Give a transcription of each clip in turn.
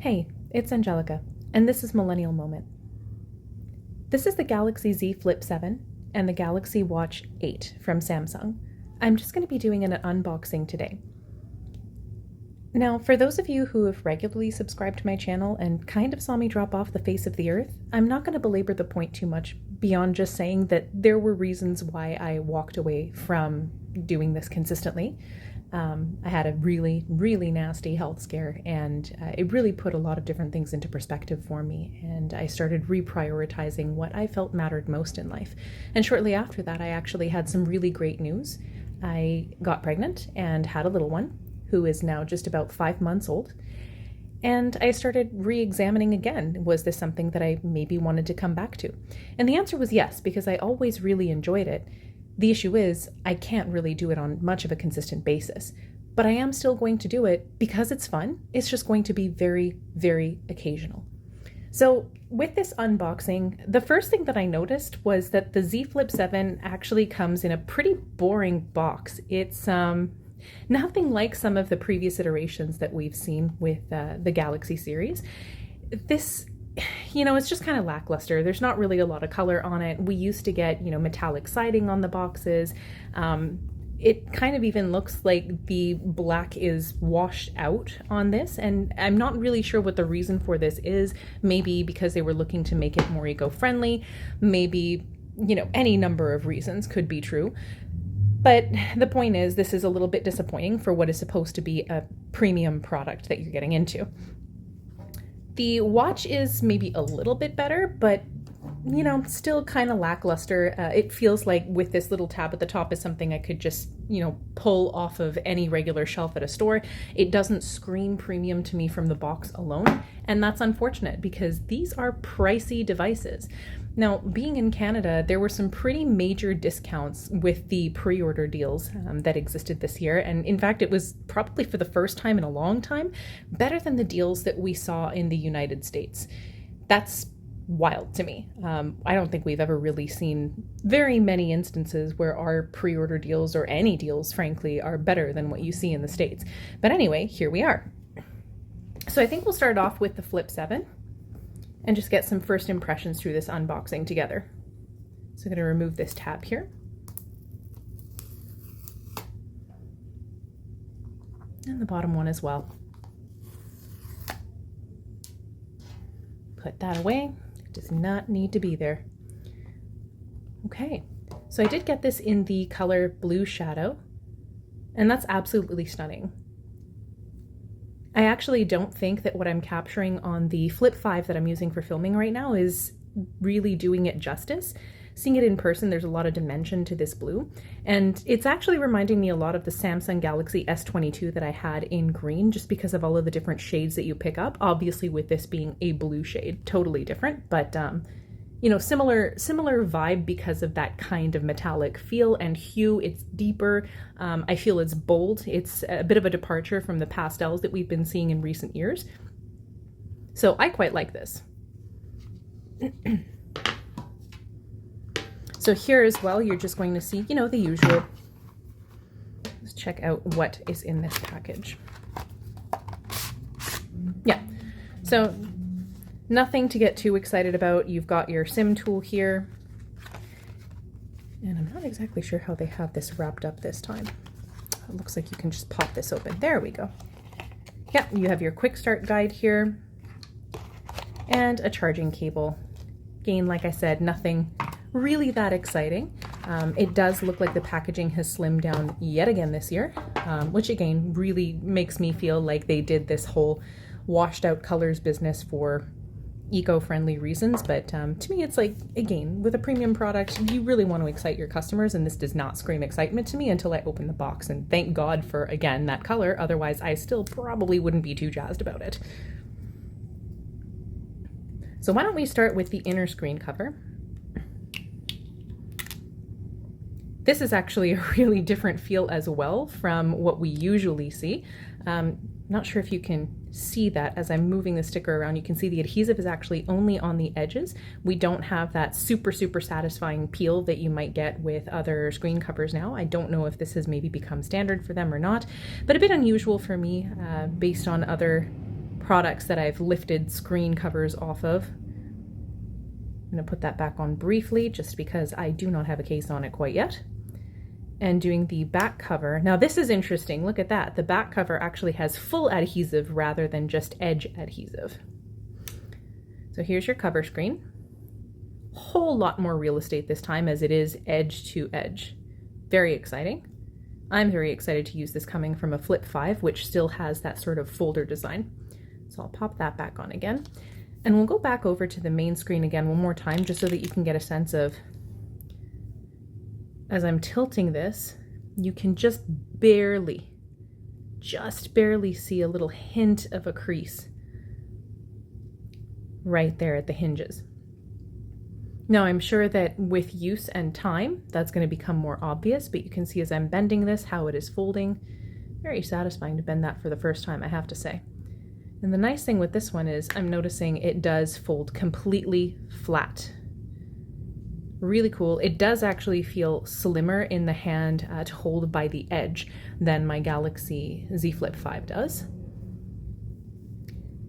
Hey, it's Angelica, and this is Millennial Moment. This is the Galaxy Z Flip 7 and the Galaxy Watch 8 from Samsung. I'm just going to be doing an unboxing today. Now, for those of you who have regularly subscribed to my channel and kind of saw me drop off the face of the earth, I'm not going to belabor the point too much beyond just saying that there were reasons why I walked away from doing this consistently. I had a really, really nasty health scare, and it really put a lot of different things into perspective for me, and I started reprioritizing what I felt mattered most in life. And shortly after that, I actually had some really great news. I got pregnant and had a little one, who is now just about 5 months old. And I started re-examining again, was this something that I maybe wanted to come back to? And the answer was yes, because I always really enjoyed it. The issue is, I can't really do it on much of a consistent basis, but I am still going to do it because it's fun. It's just going to be very, very occasional. So with this unboxing, the first thing that I noticed was that the Z Flip 7 actually comes in a pretty boring box. It's nothing like some of the previous iterations that we've seen with the Galaxy series. This, it's just kind of lackluster. There's not really a lot of color on it. We used to get, metallic siding on the boxes. It kind of even looks like the black is washed out on this, and I'm not really sure what the reason for this is. Maybe because they were looking to make it more eco-friendly. Maybe, any number of reasons could be true. But the point is, this is a little bit disappointing for what is supposed to be a premium product that you're getting into. The watch is maybe a little bit better, but, still kind of lackluster. It feels like with this little tab at the top is something I could just, pull off of any regular shelf at a store. It doesn't scream premium to me from the box alone, and that's unfortunate because these are pricey devices. Now, being in Canada, there were some pretty major discounts with the pre-order deals that existed this year. And in fact, it was probably for the first time in a long time, better than the deals that we saw in the United States. That's wild to me. I don't think we've ever really seen very many instances where our pre-order deals, or any deals, frankly, are better than what you see in the States. But anyway, here we are. So I think we'll start off with the Flip 7. And just get some first impressions through this unboxing together. So I'm going to remove this tab here. And the bottom one as well. Put that away. It does not need to be there. Okay, so I did get this in the color Blue Shadow, and that's absolutely stunning. I actually don't think that what I'm capturing on the Flip 5 that I'm using for filming right now is really doing it justice. Seeing it in person, there's a lot of dimension to this blue, and it's actually reminding me a lot of the Samsung Galaxy S22 that I had in green, just because of all of the different shades that you pick up. Obviously with this being a blue shade, totally different, but similar vibe because of that kind of metallic feel and hue. It's deeper. I feel it's bold. It's a bit of a departure from the pastels that we've been seeing in recent years. So I quite like this. So here as well, you're just going to see, the usual. Let's check out what is in this package. Yeah, so nothing to get too excited about. You've got your SIM tool here. And I'm not exactly sure how they have this wrapped up this time. It looks like you can just pop this open. There we go. Yeah, you have your quick start guide here. And a charging cable. Again, like I said, nothing really that exciting. It does look like the packaging has slimmed down yet again this year, which again really makes me feel like they did this whole washed out colors business for eco-friendly reasons. But to me, it's like, again, with a premium product, you really want to excite your customers, and this does not scream excitement to me until I open the box. And thank God for, again, that color. Otherwise, I still probably wouldn't be too jazzed about it. So why don't we start with the inner screen cover. This is actually a really different feel as well from what we usually see. Not sure if you can see that as I'm moving the sticker around. You can see the adhesive is actually only on the edges. We don't have that super satisfying peel that you might get with other screen covers now. I don't know if this has maybe become standard for them or not, but a bit unusual for me based on other products that I've lifted screen covers off of. I'm going to put that back on briefly just because I do not have a case on it quite yet. And doing the back cover. Now this is interesting, look at that. The back cover actually has full adhesive rather than just edge adhesive. So here's your cover screen. Whole lot more real estate this time as it is edge to edge. Very exciting. I'm very excited to use this coming from a Flip 5, which still has that sort of folder design. So I'll pop that back on again. And we'll go back over to the main screen again one more time just so that you can get a sense of, as I'm tilting this, you can just barely see a little hint of a crease right there at the hinges. Now I'm sure that with use and time, that's going to become more obvious, but you can see as I'm bending this, how it is folding. Very satisfying to bend that for the first time, I have to say. And the nice thing with this one is I'm noticing it does fold completely flat. Really cool. It does actually feel slimmer in the hand to hold by the edge than my Galaxy Z Flip 5 does.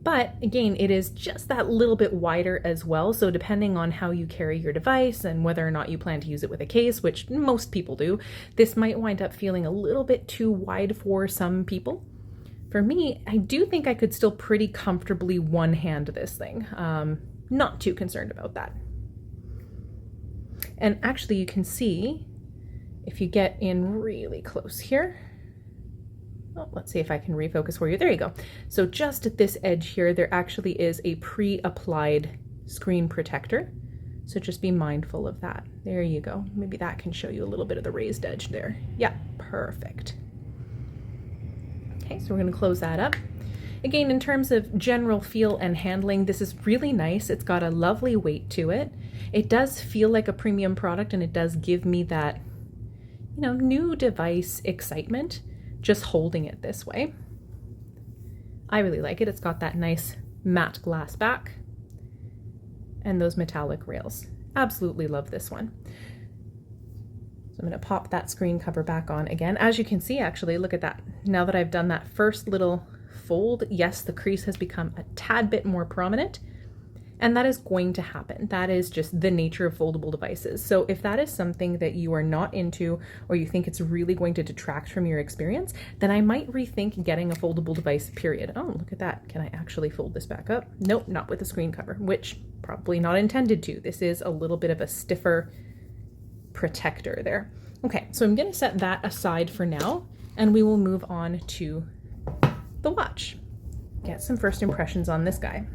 But again, it is just that little bit wider as well. So depending on how you carry your device and whether or not you plan to use it with a case, which most people do, this might wind up feeling a little bit too wide for some people. For me, I do think I could still pretty comfortably one-hand this thing. Not too concerned about that. And actually you can see, if you get in really close here, oh, let's see if I can refocus for you. There you go. So just at this edge here, there actually is a pre-applied screen protector. So just be mindful of that. There you go. Maybe that can show you a little bit of the raised edge there. Yeah, perfect. Okay, so we're going to close that up. Again, in terms of general feel and handling, this is really nice. It's got a lovely weight to it. It does feel like a premium product, and it does give me that, you know, new device excitement just holding it this way. I really like it. It's got that nice matte glass back and those metallic rails. Absolutely love this one. So I'm going to pop that screen cover back on again. As you can see, actually, look at that. Now that I've done that first little fold, yes, the crease has become a tad bit more prominent, and that is going to happen. That is just the nature of foldable devices. So if that is something that you are not into, or you think it's really going to detract from your experience, then I might rethink getting a foldable device, period. Oh, look at that. Can I actually fold this back up? Nope, not with the screen cover, which probably not intended to. This is a little bit of a stiffer protector there. Okay, so I'm going to set that aside for now, and we will move on to the watch. Get some first impressions on this guy.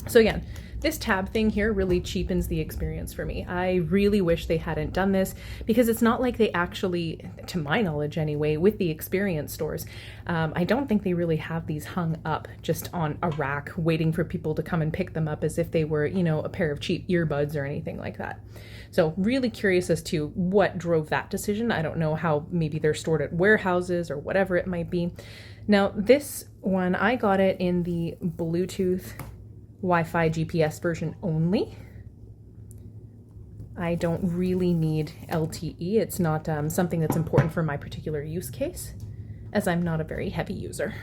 So again, this tab thing here really cheapens the experience for me. I really wish they hadn't done this, because it's not like they actually, to my knowledge anyway, with the experience stores, I don't think they really have these hung up just on a rack waiting for people to come and pick them up as if they were, you know, a pair of cheap earbuds or anything like that. So really curious as to what drove that decision. I don't know how, maybe they're stored at warehouses or whatever it might be. Now this one, I got it in the Bluetooth Wi-Fi GPS version only. I don't really need LTE. It's not something that's important for my particular use case, as I'm not a very heavy user.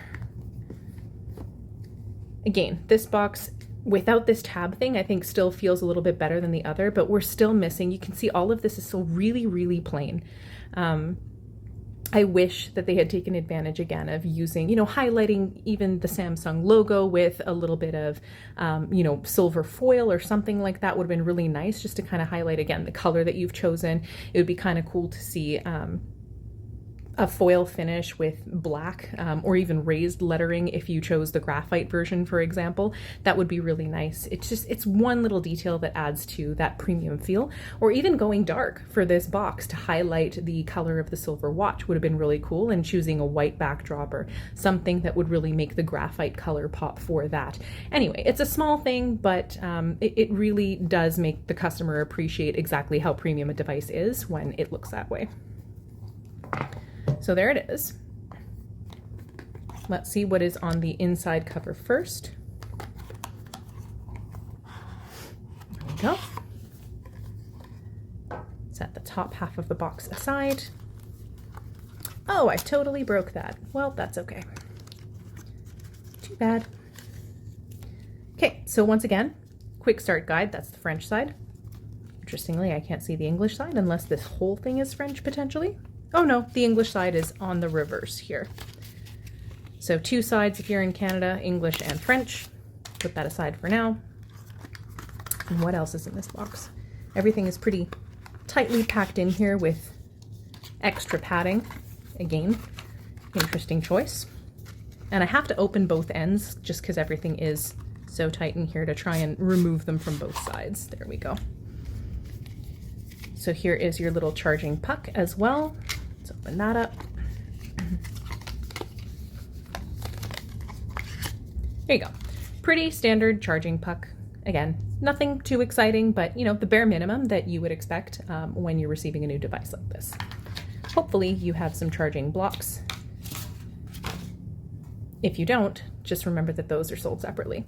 Again, this box without this tab thing, I think still feels a little bit better than the other, but we're still missing. You can see all of this is still really, really plain. I wish that they had taken advantage again of using, you know, highlighting even the Samsung logo with a little bit of, you know, silver foil or something like that would have been really nice, just to kind of highlight again the color that you've chosen. It would be kind of cool to see a foil finish with black or even raised lettering if you chose the graphite version, for example. That would be really nice. It's one little detail that adds to that premium feel. Or even going dark for this box to highlight the color of the silver watch would have been really cool, and choosing a white backdrop or something that would really make the graphite color pop for that. Anyway, it's a small thing, but it really does make the customer appreciate exactly how premium a device is when it looks that way. So there it is. Let's see what is on the inside cover first. There we go. Set the top half of the box aside. Oh, I totally broke that. Well, that's okay. Too bad. Okay, so once again, quick start guide, that's the French side. Interestingly, I can't see the English side unless this whole thing is French potentially. Oh no, the English side is on the reverse here. So 2 sides if you're in Canada, English and French. Put that aside for now. And what else is in this box? Everything is pretty tightly packed in here with extra padding. Again, interesting choice. And I have to open both ends just because everything is so tight in here to try and remove them from both sides. There we go. So here is your little charging puck as well. Let's open that up. There you go. Pretty standard charging puck. Again, nothing too exciting, but you know, the bare minimum that you would expect when you're receiving a new device like this. Hopefully you have some charging blocks. If you don't, just remember that those are sold separately.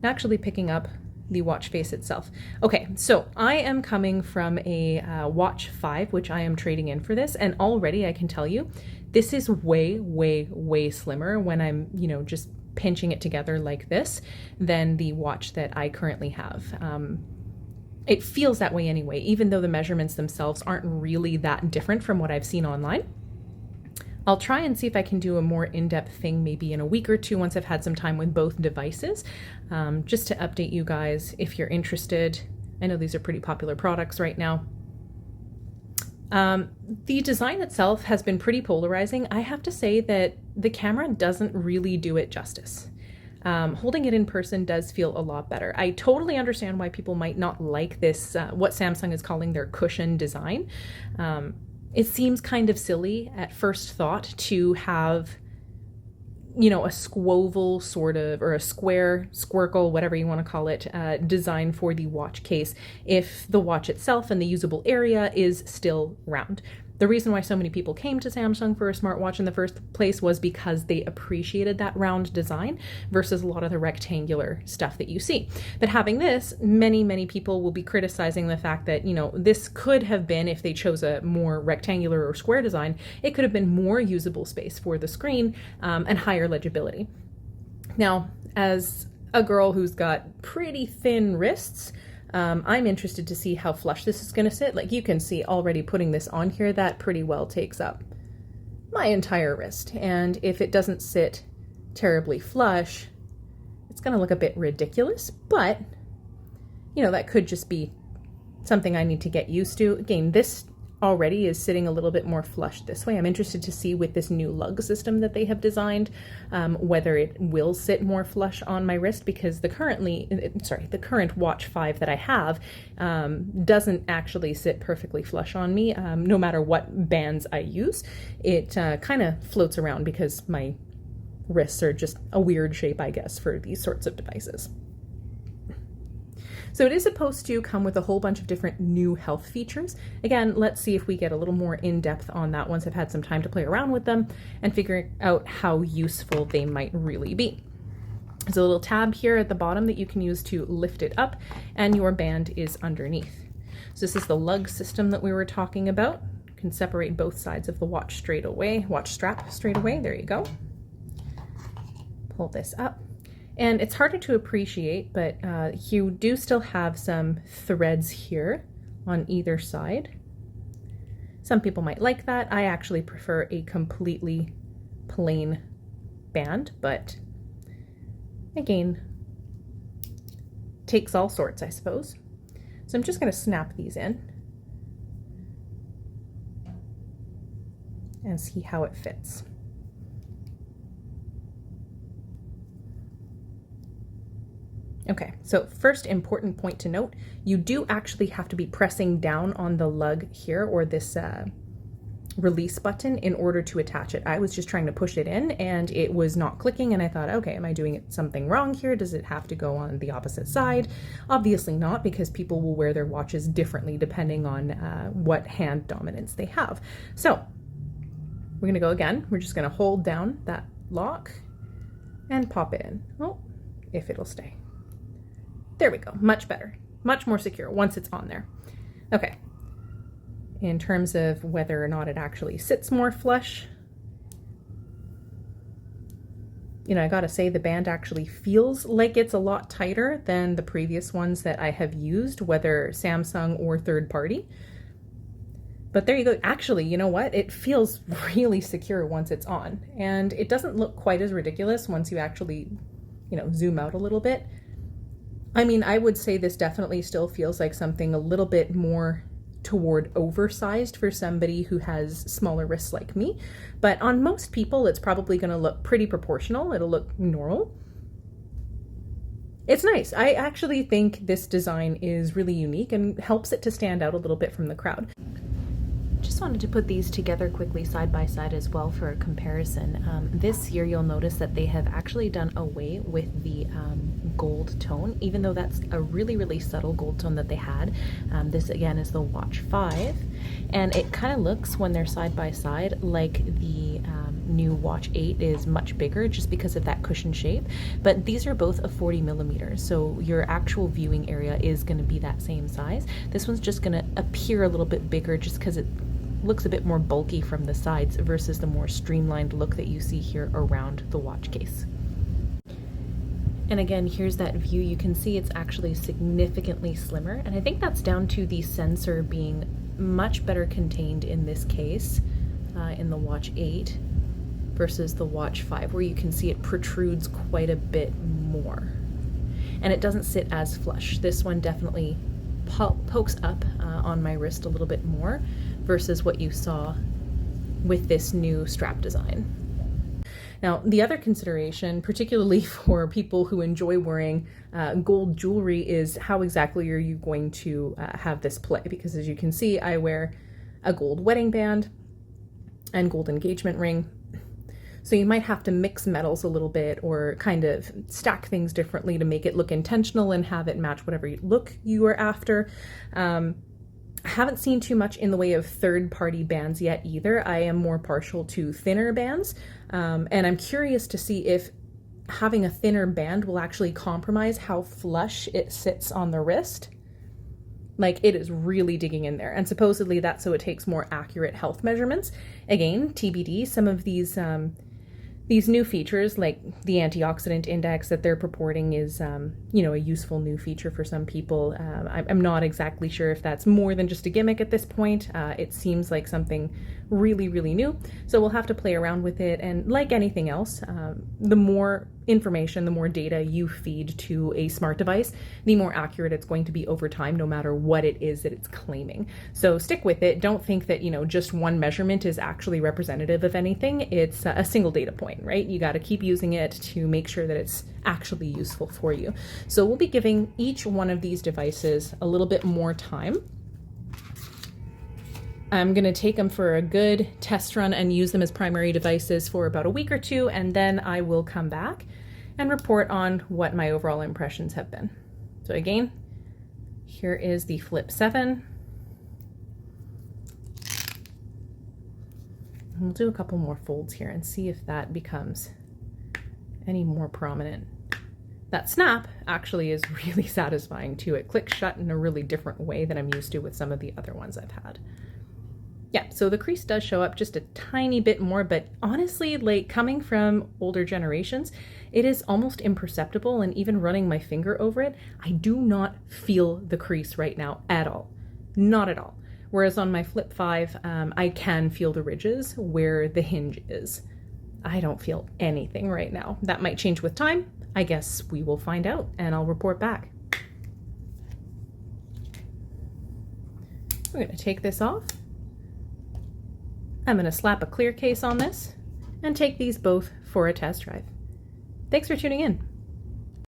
Now actually picking up the watch face itself. Okay, so I am coming from a watch 5, which I am trading in for this, and already I can tell you, this is way, way, way slimmer when I'm, you know, just pinching it together like this than the watch that I currently have. It feels that way anyway, even though the measurements themselves aren't really that different from what I've seen online. I'll try and see if I can do a more in-depth thing maybe in a week or two once I've had some time with both devices, just to update you guys if you're interested. I know these are pretty popular products right now. The design itself has been pretty polarizing. I have to say that the camera doesn't really do it justice. Holding it in person does feel a lot better. I totally understand why people might not like this, what Samsung is calling their cushion design. It seems kind of silly at first thought to have, you know, a squoval sort of, or a square, squircle, whatever you want to call it, design for the watch case if the watch itself and the usable area is still round. The reason why so many people came to Samsung for a smartwatch in the first place was because they appreciated that round design versus a lot of the rectangular stuff that you see. But having this, many people will be criticizing the fact that, you know, this could have been, if they chose a more rectangular or square design, it could have been more usable space for the screen and higher legibility. Now, as a girl who's got pretty thin wrists, I'm interested to see how flush this is going to sit. Like you can see already putting this on here, that pretty well takes up my entire wrist. And if it doesn't sit terribly flush, it's going to look a bit ridiculous, but you know, that could just be something I need to get used to. Again, this already is sitting a little bit more flush this way. I'm interested to see with this new lug system that they have designed, whether it will sit more flush on my wrist, because the current Watch 5 that I have doesn't actually sit perfectly flush on me. No matter what bands I use, it kind of floats around because my wrists are just a weird shape, I guess, for these sorts of devices. So it is supposed to come with a whole bunch of different new health features. Again, let's see if we get a little more in depth on that once I've had some time to play around with them and figure out how useful they might really be. There's a little tab here at the bottom that you can use to lift it up, and your band is underneath. So this is the lug system that we were talking about. You can separate both sides of the watch strap straight away. There you go. Pull this up. And it's harder to appreciate, but you do still have some threads here on either side. Some people might like that. I actually prefer a completely plain band, but again, takes all sorts, I suppose. So I'm just going to snap these in and see how it fits. Okay, so first important point to note, you do actually have to be pressing down on the lug here, or this release button, in order to attach it. I was just trying to push it in and it was not clicking, and I thought, okay, am I doing something wrong here? Does it have to go on the opposite side? Obviously not, because people will wear their watches differently depending on what hand dominance they have. So we're gonna go again. We're just gonna hold down that lock and pop it in. Oh, if it'll stay. There we go, much better, much more secure once it's on there. Okay, in terms of whether or not it actually sits more flush, I gotta say the band actually feels like it's a lot tighter than the previous ones that I have used, whether Samsung or third party. But there you go. Actually, you know what? It feels really secure once it's on, and it doesn't look quite as ridiculous once you actually, zoom out a little bit. I mean, I would say this definitely still feels like something a little bit more toward oversized for somebody who has smaller wrists like me. But on most people, it's probably going to look pretty proportional. It'll look normal. It's nice. I actually think this design is really unique and helps it to stand out a little bit from the crowd. Just wanted to put these together quickly side by side as well for a comparison. This year you'll notice that they have actually done away with the gold tone, even though that's a really, really subtle gold tone that they had. This again is the Watch 5, and it kind of looks when they're side by side like the new Watch 8 is much bigger just because of that cushion shape, but these are both a 40 millimeters, so your actual viewing area is going to be that same size. This one's just going to appear a little bit bigger just because it looks a bit more bulky from the sides versus the more streamlined look that you see here around the watch case. And again, here's that view. You can see it's actually significantly slimmer, and I think that's down to the sensor being much better contained in this case, in the Watch 8 versus the Watch 5, where you can see it protrudes quite a bit more. And it doesn't sit as flush. This one definitely pokes up on my wrist a little bit more versus what you saw with this new strap design. Now, the other consideration, particularly for people who enjoy wearing gold jewelry, is how exactly are you going to have this play? Because as you can see, I wear a gold wedding band and gold engagement ring. So you might have to mix metals a little bit or kind of stack things differently to make it look intentional and have it match whatever look you are after. I haven't seen too much in the way of third-party bands yet either. I am more partial to thinner bands, and I'm curious to see if having a thinner band will actually compromise how flush it sits on the wrist. Like, it is really digging in there, and supposedly that's so it takes more accurate health measurements. Again, TBD, some of these new features, like the antioxidant index that they're purporting is, a useful new feature for some people. I'm not exactly sure if that's more than just a gimmick at this point. It seems like something really, really new. So we'll have to play around with it. And like anything else, the more information, the more data you feed to a smart device, the more accurate it's going to be over time, no matter what it is that it's claiming. So stick with it. Don't think that, just one measurement is actually representative of anything. It's a single data point, right? You got to keep using it to make sure that it's actually useful for you. So we'll be giving each one of these devices a little bit more time. I'm going to take them for a good test run and use them as primary devices for about a week or two, and then I will come back and report on what my overall impressions have been. So again, here is the Flip 7. We'll do a couple more folds here and see if that becomes any more prominent. That snap actually is really satisfying too. It clicks shut in a really different way than I'm used to with some of the other ones I've had. Yeah, so the crease does show up just a tiny bit more, but honestly, like coming from older generations, it is almost imperceptible, and even running my finger over it, I do not feel the crease right now at all. Not at all. Whereas on my Flip 5, I can feel the ridges where the hinge is. I don't feel anything right now. That might change with time. I guess we will find out, and I'll report back. We're going to take this off. I'm going to slap a clear case on this and take these both for a test drive. Thanks for tuning in.